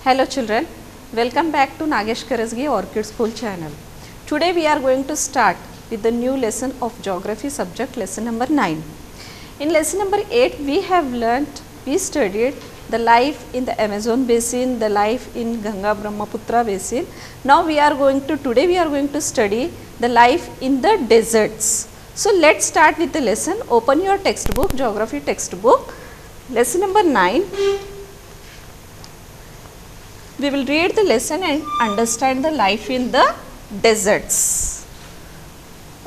Hello children, welcome back to Nagesh Karasgi Orchid School channel. Today we are going to start with the new lesson of Geography subject, lesson number 9. In lesson number 8 we studied the life in the Amazon basin, the life in Ganga Brahmaputra basin. Now today we are going to study the life in the deserts. So let's start with the lesson. Open your textbook, Geography textbook, lesson number 9. We will read the lesson and understand the life in the deserts.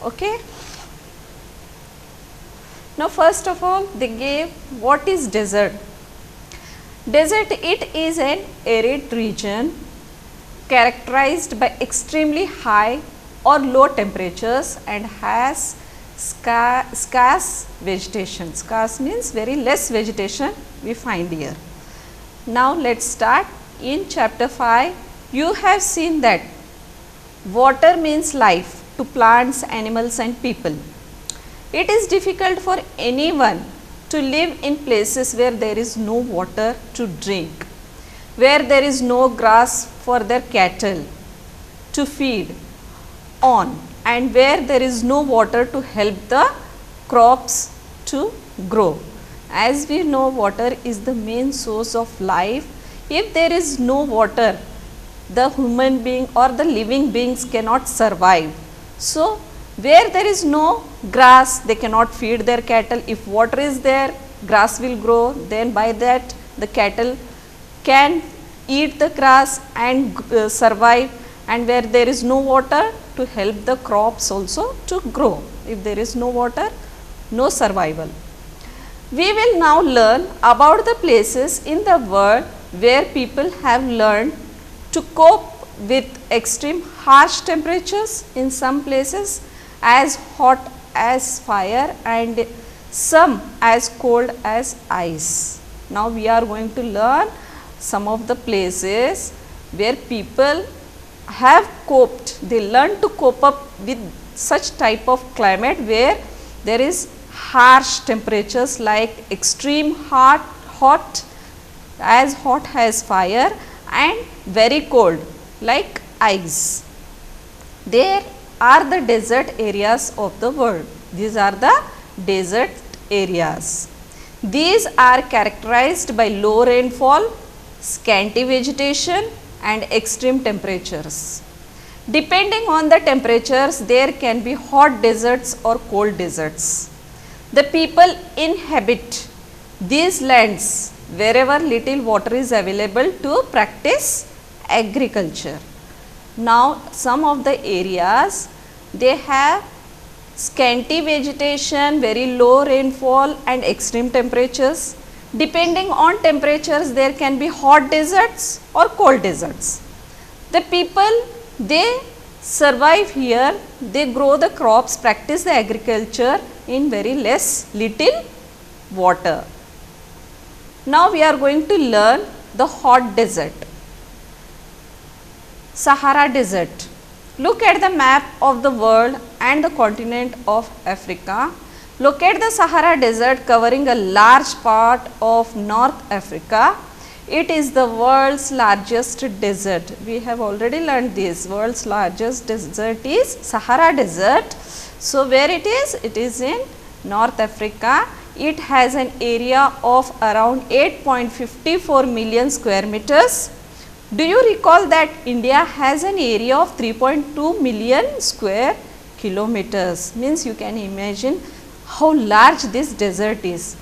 Okay. Now first of all, they gave what is desert. Desert, it is an arid region characterized by extremely high or low temperatures and has scarce vegetation. Scarce means very less vegetation we find here. Now let's start. In chapter 5, you have seen that water means life to plants, animals and people. It is difficult for anyone to live in places where there is no water to drink, where there is no grass for their cattle to feed on, and where there is no water to help the crops to grow. As we know, water is the main source of life. If there is no water, the human being or the living beings cannot survive. So, where there is no grass, they cannot feed their cattle. If water is there, grass will grow, then by that the cattle can eat the grass and survive, and where there is no water, to help the crops also to grow. If there is no water, no survival. We will now learn about the places in the world where people have learned to cope with extreme harsh temperatures, in some places as hot as fire and some as cold as ice. Now we are going to learn some of the places where people have coped, they learn to cope up with such type of climate where there is harsh temperatures like extreme hot as fire and very cold like ice. There are the desert areas of the world. These are the desert areas. These are characterized by low rainfall, scanty vegetation and extreme temperatures. Depending on the temperatures, there can be hot deserts or cold deserts. The people inhabit these lands wherever little water is available to practice agriculture. Now, some of the areas, they have scanty vegetation, very low rainfall and extreme temperatures. Depending on temperatures, there can be hot deserts or cold deserts. The people, they survive here, they grow the crops, practice the agriculture in very little water. Now we are going to learn the hot desert. Sahara Desert. Look at the map of the world and the continent of Africa. Locate the Sahara Desert covering a large part of North Africa. It is the world's largest desert. We have already learned this. World's largest desert is Sahara Desert. So where it is? It is in North Africa. It has an area of around 8.54 million square meters. Do you recall that India has an area of 3.2 million square kilometers? Means you can imagine how large this desert is.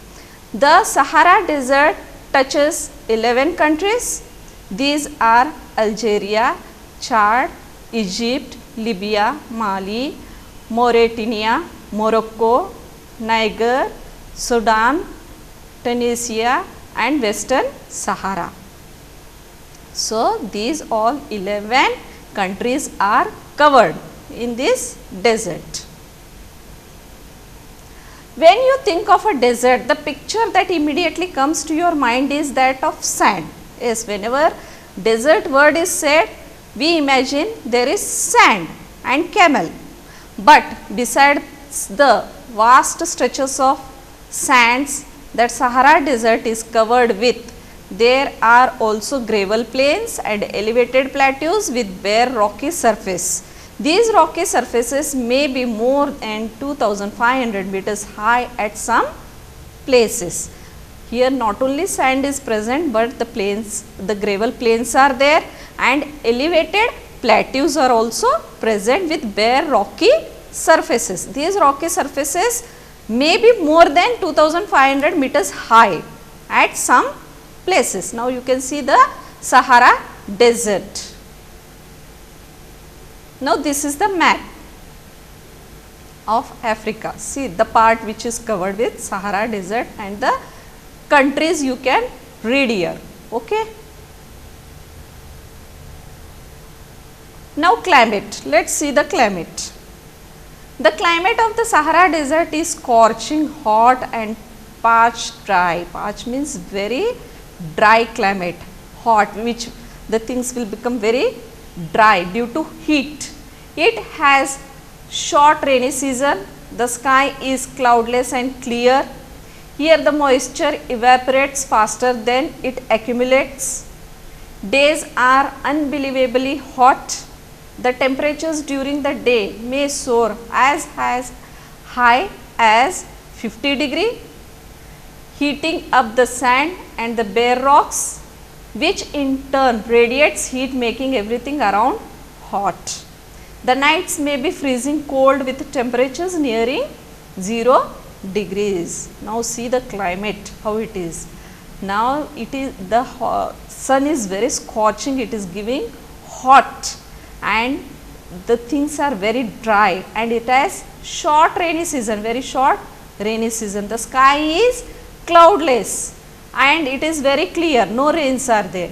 The Sahara Desert touches 11 countries. These are Algeria, Chad, Egypt, Libya, Mali, Mauritania, Morocco, Niger, Sudan, Tunisia and Western Sahara. So, these all 11 countries are covered in this desert. When you think of a desert, the picture that immediately comes to your mind is that of sand. Yes, whenever desert word is said, we imagine there is sand and camel. But besides the vast stretches of sands that Sahara Desert is covered with, There are also gravel plains and elevated plateaus with bare rocky surface. These rocky surfaces may be more than 2500 meters high at some places. Here not only sand is present, but the plains, the gravel plains are there, and elevated plateaus are also present with bare rocky surfaces. These rocky surfaces may be more than 2500 meters high at some places. Now you can see the Sahara Desert. Now this is the map of Africa. See the part which is covered with Sahara Desert and the countries you can read here. Okay. Now climate. Let's see the climate. The climate of the Sahara Desert is scorching hot and parched dry. Parched means very dry climate. Hot, which the things will become very dry due to heat. It has short rainy season. The sky is cloudless and clear. Here the moisture evaporates faster than it accumulates. Days are unbelievably hot. The temperatures during the day may soar as high as 50 degrees, heating up the sand and the bare rocks, which in turn radiates heat, making everything around hot. The nights may be freezing cold with temperatures nearing 0 degrees. Now see the climate, how it is. Now it is, the sun is very scorching, it is giving hot, and the things are very dry, and it has short rainy season, very short rainy season. The sky is cloudless and it is very clear, no rains are there.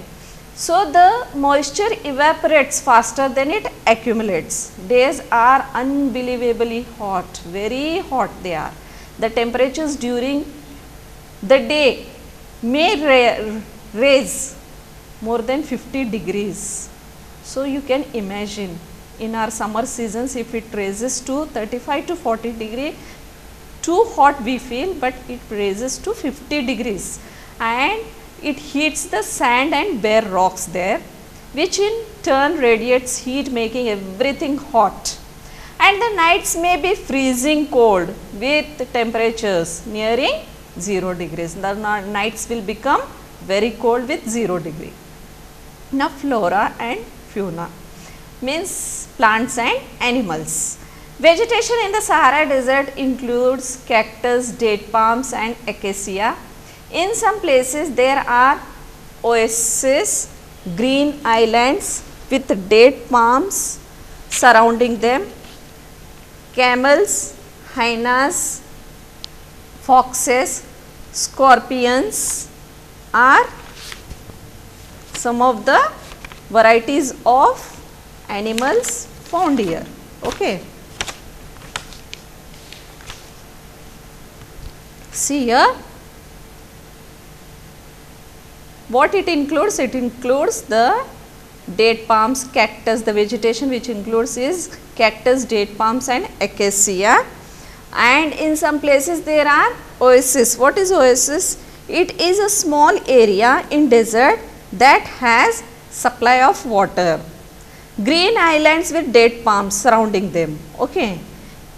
So the moisture evaporates faster than it accumulates. Days are unbelievably hot, very hot they are. The temperatures during the day may raise more than 50 degrees. So you can imagine, in our summer seasons, if it raises to 35 to 40 degree, too hot we feel, but it raises to 50 degrees and it heats the sand and bare rocks there, which in turn radiates heat, making everything hot. And the nights may be freezing cold with temperatures nearing 0 degrees. The nights will become very cold with 0 degree. Now flora and fauna means plants and animals. Vegetation in the Sahara Desert includes cactus, date palms and acacia. In some places there are oases, green islands with date palms surrounding them. Camels, hyenas, foxes, scorpions are some of the varieties of animals found here. Okay. See here, what it includes? It includes the date palms, cactus. The vegetation which includes is cactus, date palms and acacia. And in some places there are oases. What is oasis? It is a small area in desert that has supply of water. Green islands with date palms surrounding them. Okay.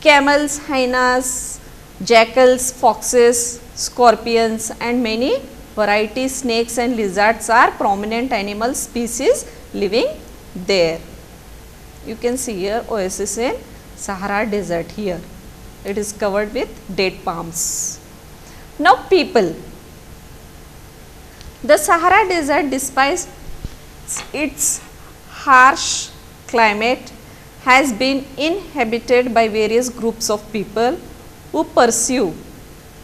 Camels, hyenas, jackals, foxes, scorpions and many varieties, snakes and lizards are prominent animal species living there. You can see here oasis in Sahara Desert here. It is covered with date palms. Now people. The Sahara Desert, despite its harsh climate, has been inhabited by various groups of people who pursue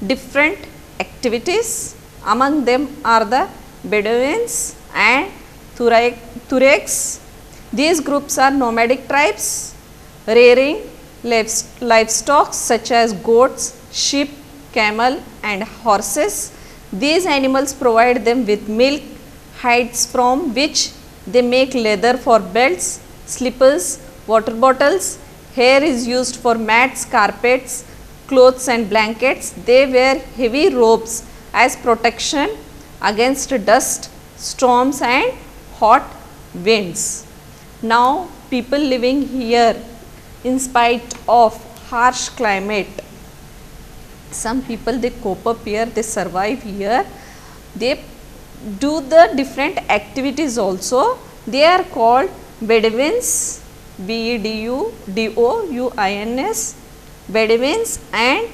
different activities. Among them are the Bedouins and Tuaregs. These groups are nomadic tribes rearing livestock such as goats, sheep, camel and horses. These animals provide them with milk, hides from which they make leather for belts, slippers, water bottles. Hair is used for mats, carpets, clothes and blankets. They wear heavy robes as protection against dust, storms and hot winds. Now people living here, in spite of harsh climate, some people they cope up here, they survive here, they do the different activities also. They are called Bedouins, Bedouins, Bedouins and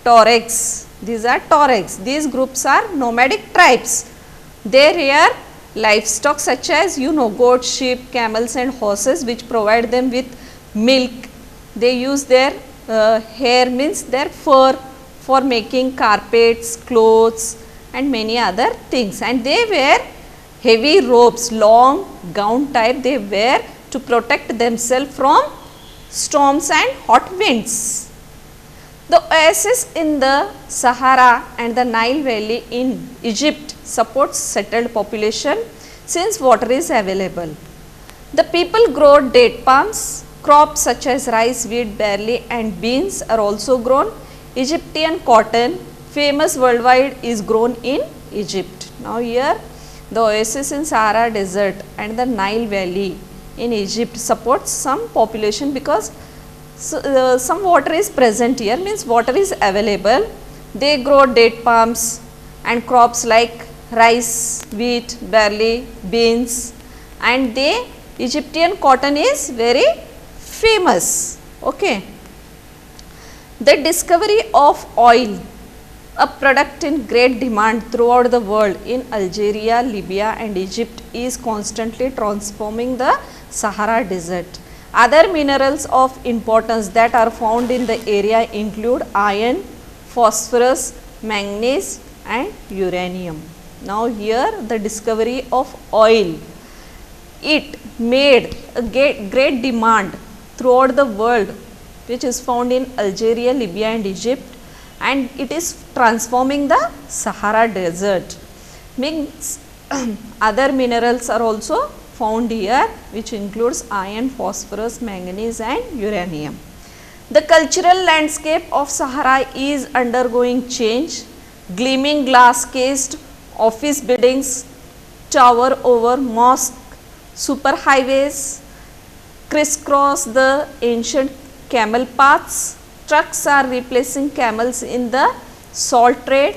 Tuaregs. These are Tuaregs. These groups are nomadic tribes. They rear livestock such as goats, sheep, camels and horses, which provide them with milk. They use their hair, means their fur, for making carpets, clothes and many other things, and they wear heavy robes, long gown type they wear to protect themselves from storms and hot winds. The oasis in the Sahara and the Nile Valley in Egypt supports settled population since water is available. The people grow date palms, crops such as rice, wheat, barley and beans are also grown. Egyptian cotton, famous worldwide, is grown in Egypt. Now here the oasis in Sahara Desert and the Nile Valley in Egypt supports some population because some water is present here, means water is available. They grow date palms and crops like rice, wheat, barley, beans, and Egyptian cotton is very famous. Okay. The discovery of oil, a product in great demand throughout the world in Algeria, Libya and Egypt, is constantly transforming the Sahara Desert. Other minerals of importance that are found in the area include iron, phosphorus, manganese and uranium. Now here the discovery of oil, it made a great demand throughout the world, which is found in Algeria, Libya and Egypt, and it is transforming the Sahara Desert. Means other minerals are also found here, which includes iron, phosphorus, manganese and uranium. The cultural landscape of Sahara is undergoing change. Gleaming glass cased office buildings tower over mosque, superhighways crisscross the ancient camel paths. Trucks are replacing camels in the salt trade.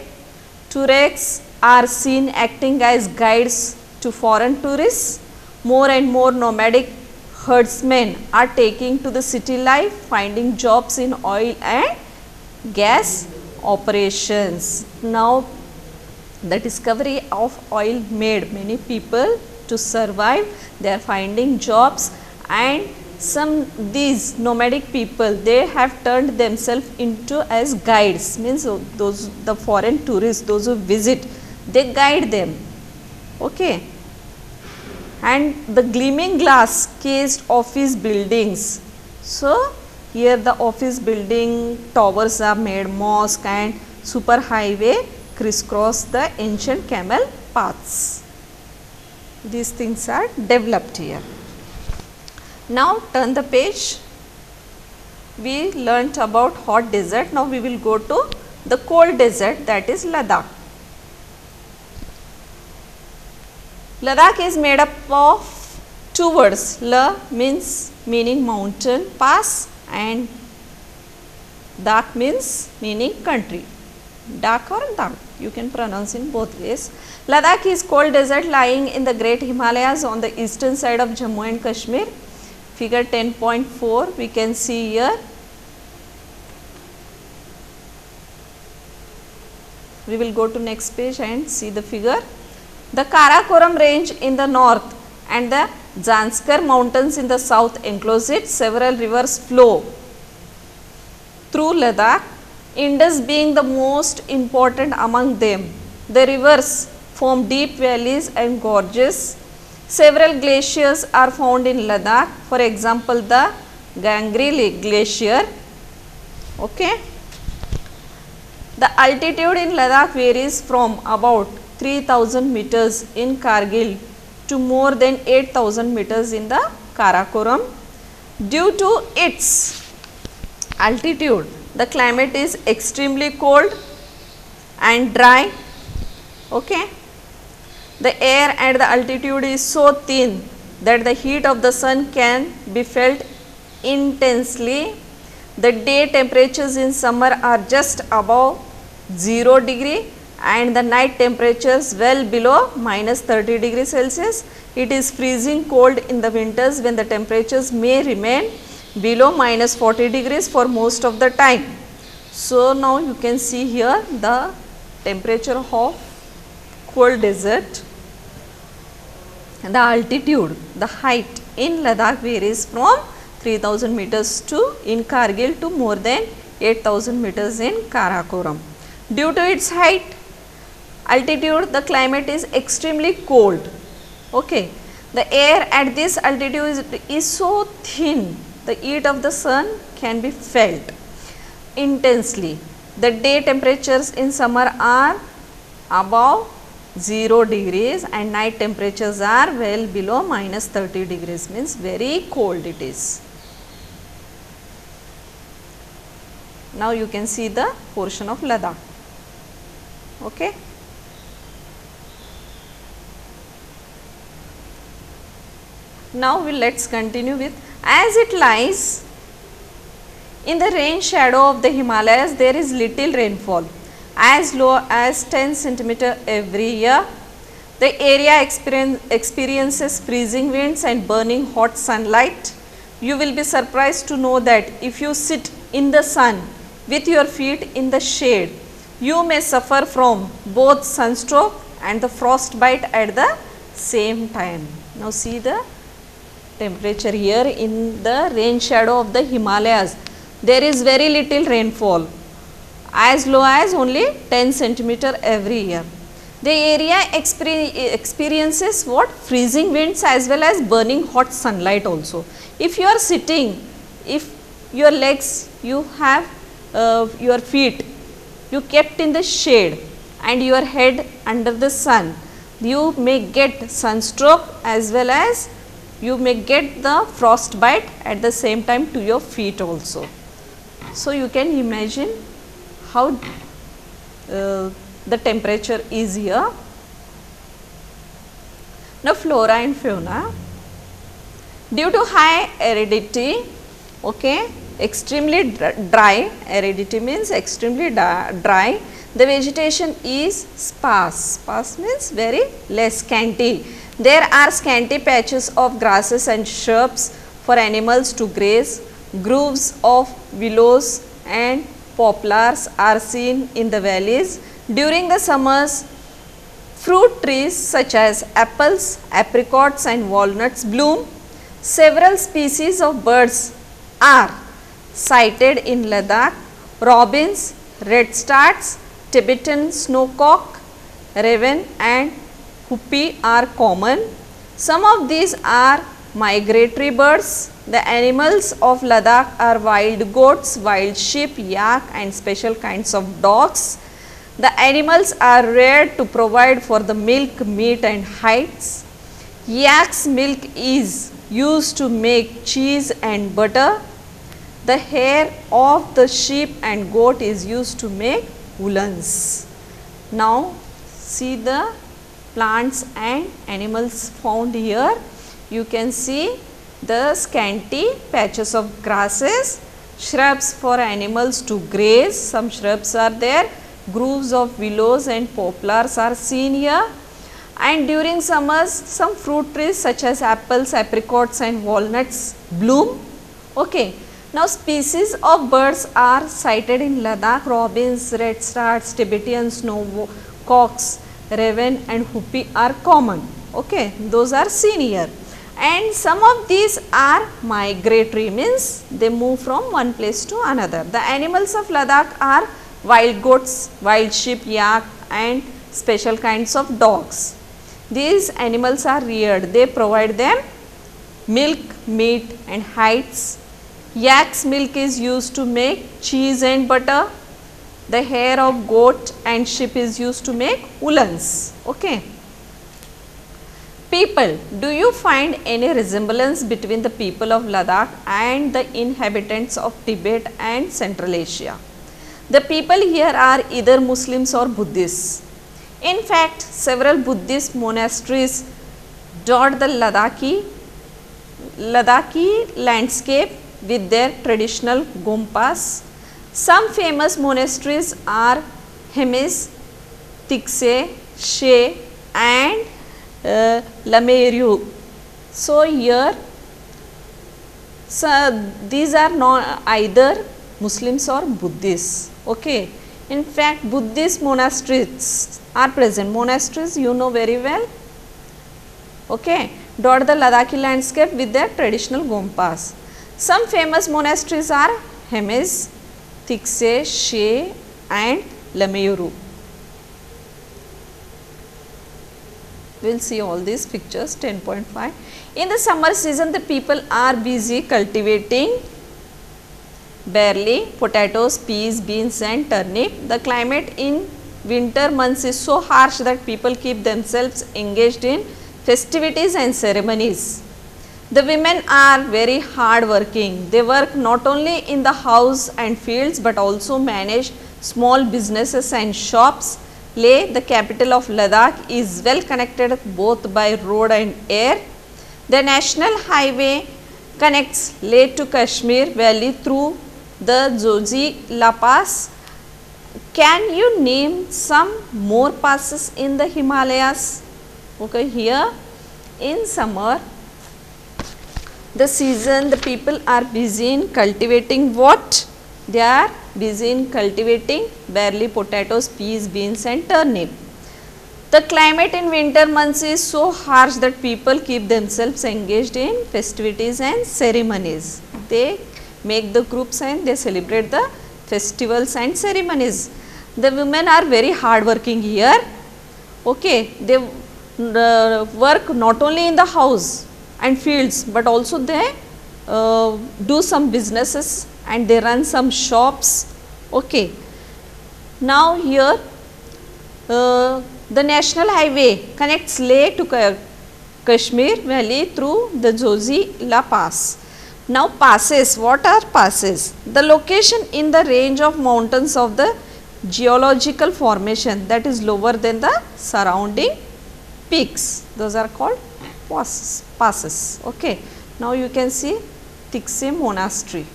Tuaregs are seen acting as guides to foreign tourists. More and more nomadic herdsmen are taking to the city life, finding jobs in oil and gas operations. Now the discovery of oil made many people to survive. They are finding jobs, and these nomadic people, they have turned themselves into as guides, means those the foreign tourists, those who visit, they guide them. Okay. And the gleaming glass cased office buildings. So here the office building towers are made, mosque and superhighway crisscross the ancient camel paths. These things are developed here. Now turn the page. We learnt about hot desert. Now we will go to the cold desert, that is Ladakh. Ladakh is made up of two words. La meaning mountain pass and Dak meaning country. Dak or Dak, you can pronounce in both ways. Ladakh is cold desert lying in the great Himalayas on the eastern side of Jammu and Kashmir. Figure 10.4 we can see here. We will go to next page and see the figure. The Karakoram range in the north and the Zanskar mountains in the south enclose it. Several rivers flow through Ladakh, Indus being the most important among them. The rivers form deep valleys and gorges. Several glaciers are found in Ladakh, for example the Gangri glacier. Okay. The altitude in Ladakh varies from about 3000 meters in Kargil to more than 8000 meters in the Karakoram. Due to its altitude, the climate is extremely cold and dry. Okay. The air at the altitude is so thin that the heat of the sun can be felt intensely. The day temperatures in summer are just above 0 degree and the night temperatures well below minus 30 degrees Celsius. It is freezing cold in the winters when the temperatures may remain below minus 40 degrees for most of the time. So, now you can see here the temperature of cold desert. The altitude, the height in Ladakh varies from 3000 meters to in Kargil to more than 8000 meters in Karakoram. Due to its height, altitude, the climate is extremely cold. Okay. The air at this altitude is so thin, the heat of the sun can be felt intensely. The day temperatures in summer are above 0 degrees and night temperatures are well below minus 30 degrees, means very cold it is. Now you can see the portion of Ladakh. Okay. Now let's continue with, as it lies in the rain shadow of the Himalayas, there is little rainfall, as low as 10 centimeter every year. The area experiences freezing winds and burning hot sunlight. You will be surprised to know that if you sit in the sun with your feet in the shade, you may suffer from both sunstroke and the frostbite at the same time. Now see the temperature here in the rain shadow of the Himalayas. There is very little rainfall, as low as only 10 centimeter every year. The area experiences what? Freezing winds as well as burning hot sunlight also. If you are sitting, if your legs, you have your feet, you kept in the shade and your head under the sun, you may get sunstroke as well as you may get the frostbite at the same time to your feet also. So, you can imagine how the temperature is here. Now, flora and fauna. Due to high aridity, okay, extremely dry, aridity means extremely dry, the vegetation is sparse. Sparse means very less, scanty. There are scanty patches of grasses and shrubs for animals to graze. Groves of willows and poplars are seen in the valleys. During the summers, fruit trees such as apples, apricots and walnuts bloom. Several species of birds are sighted in Ladakh. Robins, redstarts, Tibetan snowcock, raven and hoopie are common. Some of these are migratory birds. The animals of Ladakh are wild goats, wild sheep, yak and special kinds of dogs. The animals are reared to provide for the milk, meat and hides. Yak's milk is used to make cheese and butter. The hair of the sheep and goat is used to make woolens. Now, see the plants and animals found here. You can see the scanty patches of grasses, shrubs for animals to graze, some shrubs are there, groves of willows and poplars are seen here, and during summers some fruit trees such as apples, apricots and walnuts bloom. Okay. Now, species of birds are sighted in Ladakh. Robins, redstarts, Tibetan snowcocks, raven and hoopie are common. Okay. Those are seen here. And some of these are migratory, means they move from one place to another. The animals of Ladakh are wild goats, wild sheep, yak and special kinds of dogs. These animals are reared. They provide them milk, meat and hides. Yak's milk is used to make cheese and butter. The hair of goat and sheep is used to make woolens. Okay. People, do you find any resemblance between the people of Ladakh and the inhabitants of Tibet and Central Asia? The people here are either Muslims or Buddhists. In fact, several Buddhist monasteries dot the Ladakhi landscape with their traditional gompas. Some famous monasteries are Hemis, Tikse, She and Lameru. So, here these are not either Muslims or Buddhists. Okay. In fact, Buddhist monasteries are present. Monasteries you know very well. Okay. Dot the Ladakhi landscape with their traditional gompas. Some famous monasteries are Hemis, Tikse, She and Lameru. We will see all these pictures. 10.5. In the summer season, the people are busy cultivating barley, potatoes, peas, beans and turnip. The climate in winter months is so harsh that people keep themselves engaged in festivities and ceremonies. The women are very hard working. They work not only in the house and fields but also manage small businesses and shops. Leh, the capital of Ladakh, is well connected both by road and air. The national highway connects Leh to Kashmir valley through the Joji La Pass. Can you name some more passes in the Himalayas? Okay, here in summer, the season, the people are busy in cultivating what? They are busy in cultivating barley, potatoes, peas, beans and turnip. The climate in winter months is so harsh that people keep themselves engaged in festivities and ceremonies. They make the groups and they celebrate the festivals and ceremonies. The women are very hard working here. Okay, they work not only in the house and fields but also they do some businesses and they run some shops. Okay. Now here the national highway connects Leh to Kashmir valley through the Joji La Pass. Now passes, what are passes? The location in the range of mountains of the geological formation that is lower than the surrounding peaks. Those are called passes. Okay. Now you can see Tikse monastery.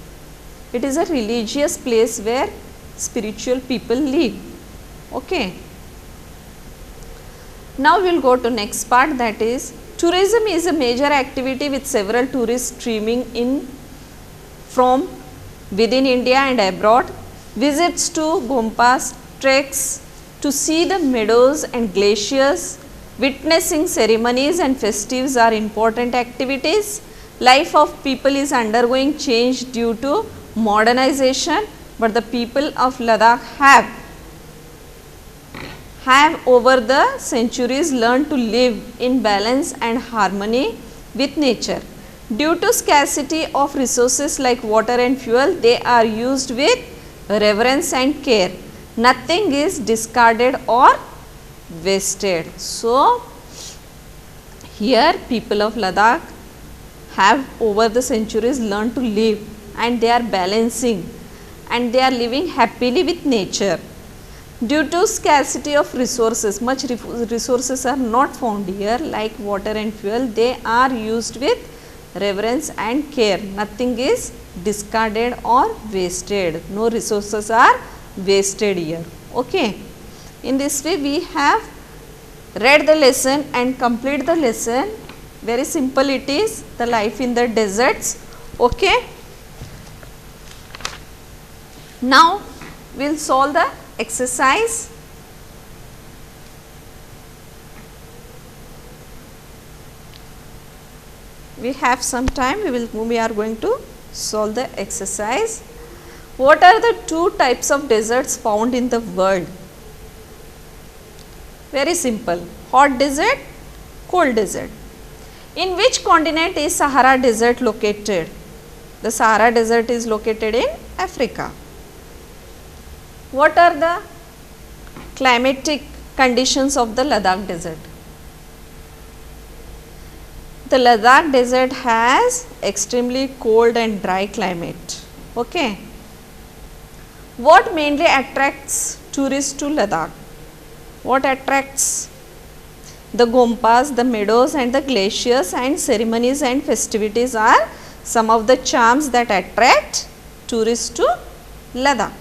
It is a religious place where spiritual people live. Okay. Now we will go to next part, that is tourism is a major activity with several tourists streaming in from within India and abroad. Visits to gompas, treks to see the meadows and glaciers, witnessing ceremonies and festives are important activities. Life of people is undergoing change due to modernization, but the people of Ladakh have over the centuries learned to live in balance and harmony with nature. Due to scarcity of resources like water and fuel, they are used with reverence and care. Nothing is discarded or wasted. So, here people of Ladakh have over the centuries learned to live and they are balancing and they are living happily with nature. Due to scarcity of resources, much resources are not found here like water and fuel, they are used with reverence and care. Nothing is discarded or wasted. No resources are wasted here. Okay. In this way we have read the lesson and complete the lesson. Very simple it is, the life in the deserts. Okay. Now we will solve the exercise. We have some time, we are going to solve the exercise. What are the two types of deserts found in the world? Very simple, hot desert, cold desert. In which continent is Sahara Desert located? The Sahara Desert is located in Africa. What are the climatic conditions of the Ladakh desert? The Ladakh desert has extremely cold and dry climate. Okay. What mainly attracts tourists to Ladakh? What attracts? The gompas, the meadows and the glaciers, and ceremonies and festivities are some of the charms that attract tourists to Ladakh.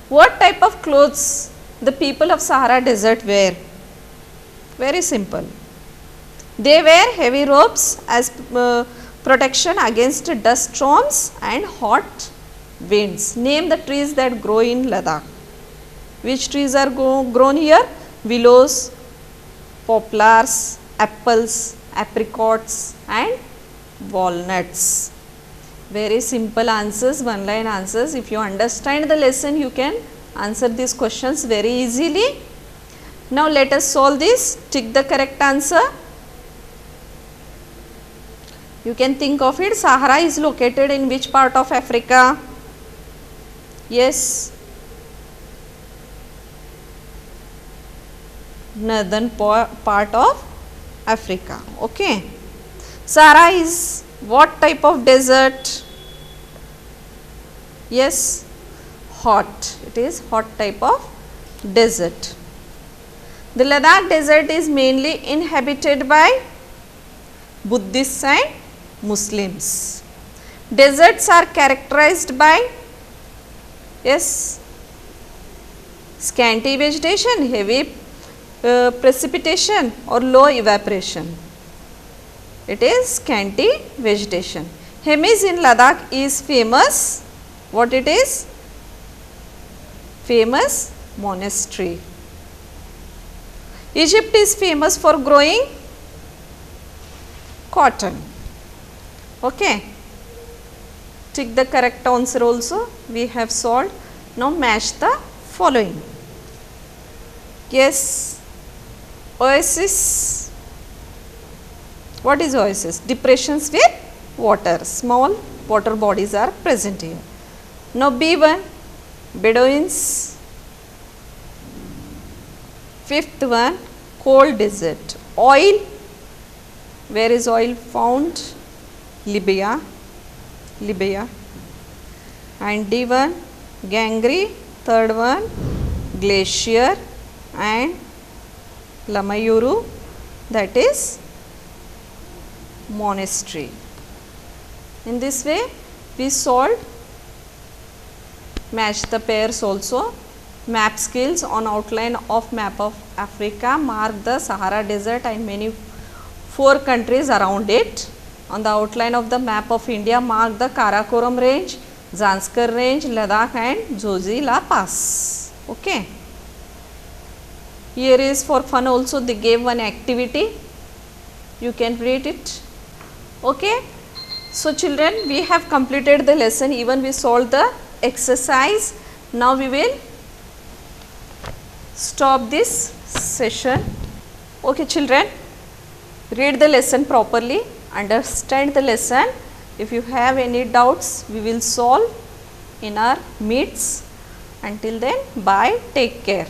What type of clothes the people of Sahara Desert wear? Very simple. They wear heavy robes as protection against dust storms and hot winds. Name the trees that grow in Ladakh. Which trees are grown here? Willows, poplars, apples, apricots and walnuts. Very simple answers, one line answers. If you understand the lesson, you can answer these questions very easily. Now let us solve this. Tick the correct answer. You can think of it. Sahara is located in which part of Africa? Yes. Northern part of Africa. Okay. Sahara is what type of desert? Yes, hot. It is hot type of desert. The Ladakh desert is mainly inhabited by Buddhists and Muslims. Deserts are characterized by, yes, scanty vegetation, heavy precipitation or low evaporation. It is scanty vegetation. Hemis in Ladakh is famous. What it is? Famous monastery. Egypt is famous for growing cotton. Okay. Tick the correct answer also. We have solved. Now match the following. Yes. Oasis. What is oasis? Depressions with water. Small water bodies are present here. Now B1, Bedouins. Fifth one, cold desert. Oil. Where is oil found? Libya. And D1, Gangri. Third one, glacier and Lamayuru, that is monastery. In this way we solved. Match the pairs also. Map skills. On outline of map of Africa, mark the Sahara Desert and many 4 countries around it. On the outline of the map of India, mark the Karakoram range, Zanskar range, Ladakh and Zojila Pass. Okay. Here is for fun also, they gave one activity. You can read it. Okay. So children, we have completed the lesson, even we solved the exercise. Now we will stop this session. Okay children, read the lesson properly, understand the lesson. If you have any doubts, we will solve in our meets. Until then, bye, take care.